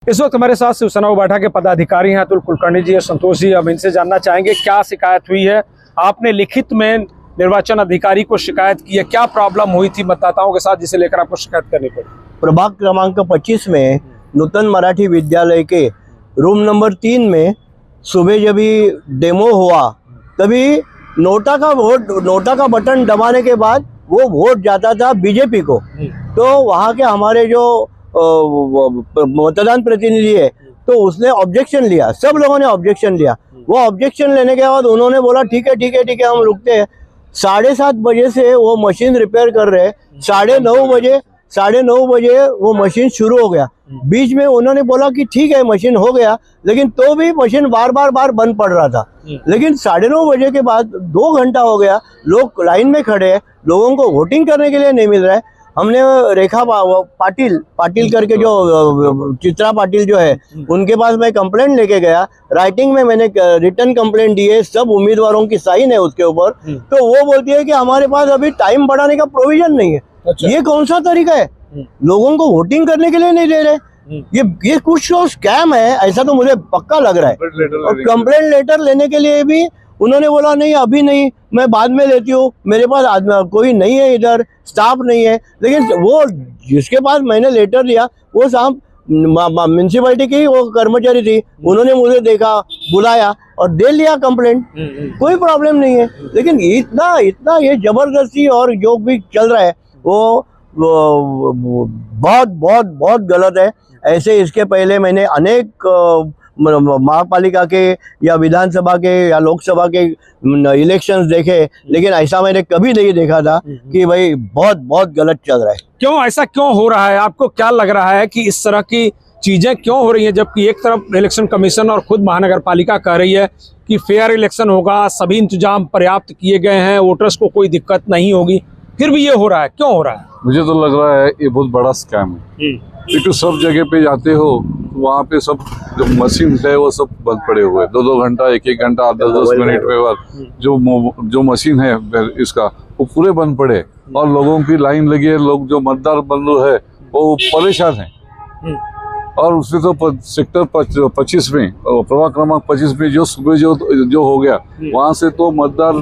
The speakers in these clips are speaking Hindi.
इस वक्त हमारे साथ शिवसेना उबाठा के पदाधिकारी हैं अतुल कुलकर्णी जी और संतोष जी। अब इनसे जानना चाहेंगे क्या शिकायत हुई है। आपने लिखित में निर्वाचन अधिकारी को शिकायत की है, क्या प्रॉब्लम हुई थी मतदाताओं के साथ जिसे लेकर आपको शिकायत करनी पड़ी? प्रभाग क्रमांक 25 में नूतन मराठी विद्यालय के रूम नंबर 3 में सुबह जब भी डेमो हुआ तभी नोटा का बटन दबाने के बाद वो वोट जाता था बीजेपी को। तो वहाँ के हमारे जो मतदान प्रतिनिधि है तो उसने ऑब्जेक्शन लिया, सब लोगों ने ऑब्जेक्शन लिया। वो ऑब्जेक्शन लेने के बाद उन्होंने बोला ठीक है हम रुकते हैं। 7:30 बजे से वो मशीन रिपेयर कर रहे, 9:30 बजे वो मशीन शुरू हो गया। बीच में उन्होंने बोला कि ठीक है मशीन हो गया, लेकिन तो भी मशीन बार बंद पड़ रहा था। लेकिन 9:30 बजे के बाद 2 घंटा हो गया, लोग लाइन में खड़े हैं, लोगों को वोटिंग करने के लिए नहीं मिल रहा है। हमने रेखा पाटिल करके जो चित्रा पाटिल जो है उनके पास मैं कंप्लेंट लेके गया। राइटिंग में मैंने रिटर्न कंप्लेंट दी है, सब उम्मीदवारों की साइन है उसके ऊपर। तो वो बोलती है कि हमारे पास अभी टाइम बढ़ाने का प्रोविजन नहीं है। अच्छा। ये कौन सा तरीका है? लोगों को वोटिंग करने के लिए नहीं दे रहे। ये कुछ तो स्कैम है, ऐसा तो मुझे पक्का लग रहा है। और कंप्लेंट लेटर लेने के लिए भी उन्होंने बोला नहीं अभी नहीं, मैं बाद में लेती हूँ, मेरे पास कोई नहीं है, इधर स्टाफ नहीं है। लेकिन वो जिसके पास मैंने लेटर लिया वो साहब म्यूनसिपैलिटी की वो कर्मचारी थी, उन्होंने मुझे देखा, बुलाया और दे लिया कंप्लेंट। कोई प्रॉब्लम नहीं है। लेकिन इतना ये जबरदस्ती और जो भी चल रहा है वो बहुत गलत है। ऐसे इसके पहले मैंने अनेक महापालिका के या विधानसभा के या लोकसभा के इलेक्शंस देखे, लेकिन ऐसा मैंने कभी नहीं देखा था कि भाई बहुत गलत चल रहा है। क्यों ऐसा क्यों हो रहा है? आपको क्या लग रहा है कि इस तरह की चीजें क्यों हो रही हैं, जबकि एक तरफ इलेक्शन कमीशन और खुद महानगर पालिका कह रही है कि फेयर इलेक्शन होगा, सभी इंतजाम पर्याप्त किए गए हैं, वोटर्स को कोई दिक्कत नहीं होगी, फिर भी ये हो रहा है? क्यों हो रहा है? मुझे तो लग रहा है ये बहुत बड़ा स्कैम है। क्योंकि सब जगह पे जाते हो वहाँ पे सब जो मशीन है वो सब बंद पड़े हुए, 2 घंटा 1 घंटा 10 मिनट में बाद जो मशीन है इसका वो पूरे बंद पड़े और लोगों की लाइन लगी है। लोग जो मतदार बंधु है वो परेशान है। और उसमें तो सेक्टर 25 में प्रभाग क्रमांक 25 में जो सुबह जो हो गया वहाँ से तो मतदार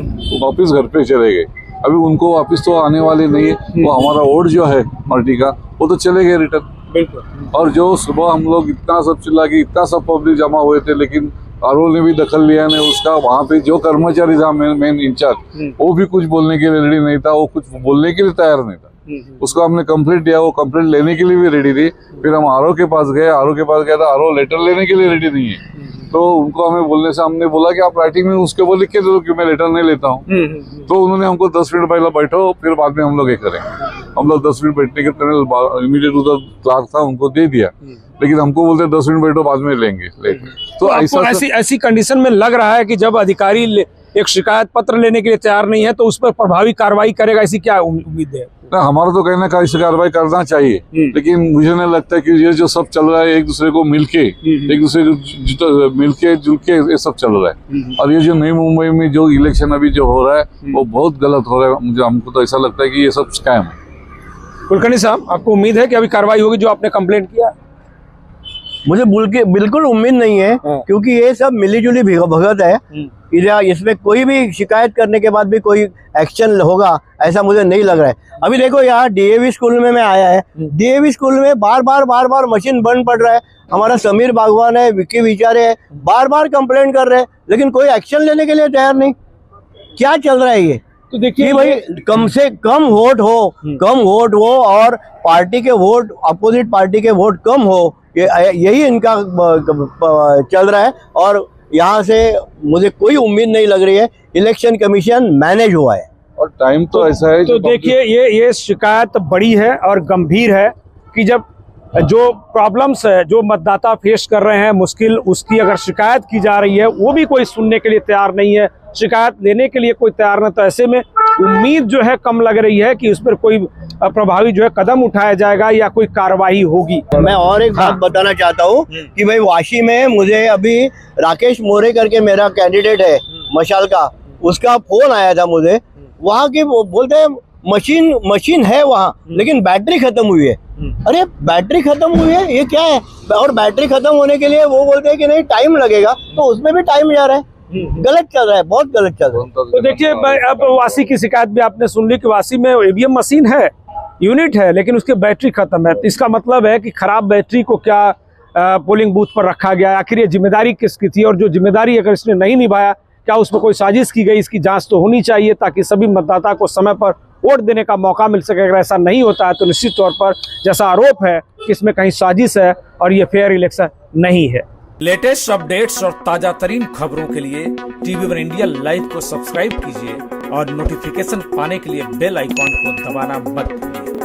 वापिस घर पे चले गए। अभी उनको वापिस तो आने वाले नहीं है। वो हमारा वोट जो है पार्टी का वो तो चले गए रिटर्न। और जो सुबह हम लोग इतना सब चिल्ला के इतना सब पब्लिक जमा हुए थे, लेकिन आरओ ने भी दखल लिया नहीं उसका। वहाँ पे जो कर्मचारी था मेन इंचार्ज वो भी कुछ बोलने के लिए रेडी नहीं था, वो कुछ बोलने के लिए तैयार नहीं था। उसको हमने कंप्लेंट दिया, वो कंप्लेंट लेने के लिए भी रेडी थी। फिर हम आरओ के पास गए तो आरओ लेटर लेने के लिए रेडी नहीं है। तो उनको हमें बोलने से हमने बोला कि आप राइटिंग में उसके ऊपर लिख के दे दो कि मैं लेटर नहीं लेता हूँ। तो उन्होंने हमको 10 मिनट पहले बैठो, फिर बाद में हम लोग ये करेंगे। हम लोग 10 मिनट बैठने के तरह इमीडिएट उधर क्लार्क था उनको दे दिया, लेकिन हमको बोलते 10 मिनट बैठो बाद में लेंगे। तो ऐसी कंडीशन में लग रहा है कि जब अधिकारी एक शिकायत पत्र लेने के लिए तैयार नहीं है तो उस पर प्रभावी कार्रवाई करेगा, ऐसी क्या उम्मीद है? ना, हमारा तो कहना है ऐसी कार्रवाई करना चाहिए, लेकिन मुझे नहीं लगता है कि ये जो सब चल रहा है एक दूसरे को मिलके जुल के ये सब चल रहा है। और ये जो नई मुंबई में जो इलेक्शन अभी जो हो रहा है वो बहुत गलत हो रहा है। हमको तो ऐसा लगता है कि ये सब स्कैम है। कुलकर्णी साहब, आपको उम्मीद है कि अभी कार्रवाई होगी जो आपने कंप्लेंट किया? मुझे बिल्कुल उम्मीद नहीं है, क्योंकि ये सब मिलीजुली भगत है। इसमें कोई भी शिकायत करने के बाद भी कोई एक्शन होगा ऐसा मुझे नहीं लग रहा है। अभी देखो यहाँ डीएवी स्कूल में मैं आया है, डीएवी स्कूल में बार मशीन बंद पड़ रहा है। हमारा समीर बागवान है, विक्की विचारे है, बार कंप्लेंट कर रहे हैं, लेकिन कोई एक्शन लेने के लिए तैयार नहीं। क्या चल रहा है ये? तो देखिए भाई कम से कम वोट हो और पार्टी के वोट, अपोजिट पार्टी के वोट कम हो, यही इनका चल रहा है। और यहाँ से मुझे कोई उम्मीद नहीं लग रही है। इलेक्शन कमीशन मैनेज हुआ है और टाइम तो ऐसा है। तो देखिए ये शिकायत बड़ी है और गंभीर है कि जब जो प्रॉब्लम्स है जो मतदाता फेस कर रहे हैं मुश्किल, उसकी अगर शिकायत की जा रही है वो भी कोई सुनने के लिए तैयार नहीं है, शिकायत लेने के लिए कोई तैयार नहीं। तो ऐसे में उम्मीद जो है कम लग रही है कि उस पर कोई प्रभावी जो है कदम उठाया जाएगा या कोई कार्रवाई होगी। मैं और एक बात बताना चाहता हूँ कि भाई वाशी में मुझे अभी राकेश मोरे करके मेरा कैंडिडेट है मशाल का, उसका फोन आया था मुझे। वहाँ के बोलते हैं मशीन है वहाँ, लेकिन बैटरी खत्म हुई है। अरे बैटरी खत्म हुई है, ये क्या है? और बैटरी खत्म होने के लिए वो बोलते हैं कि नहीं टाइम लगेगा, तो उसमें भी टाइम जा रहा है। गलत चल रहा है, बहुत गलत चल रहा है। तो देखिए अब वासी की शिकायत भी आपने सुन ली कि वासी में ईवीएम मशीन है, यूनिट है, लेकिन उसकी बैटरी खत्म है। तो इसका मतलब है कि खराब बैटरी को क्या पोलिंग बूथ पर रखा गया, आखिर ये जिम्मेदारी किसकी थी? और जो जिम्मेदारी अगर इसने नहीं निभाया, क्या उसमें कोई साजिश की गई? इसकी जांच तो होनी चाहिए ताकि सभी मतदाता को समय पर वोट देने का मौका मिल सके। अगर ऐसा नहीं होता है तो निश्चित तौर पर जैसा आरोप है कि इसमें कहीं साजिश है और ये फेयर इलेक्शन नहीं है। लेटेस्ट अपडेट्स और ताजा तरीन खबरों के लिए TV1 इंडिया लाइव को सब्सक्राइब कीजिए और नोटिफिकेशन पाने के लिए बेल आइकॉन को दबाना मत भूलिए।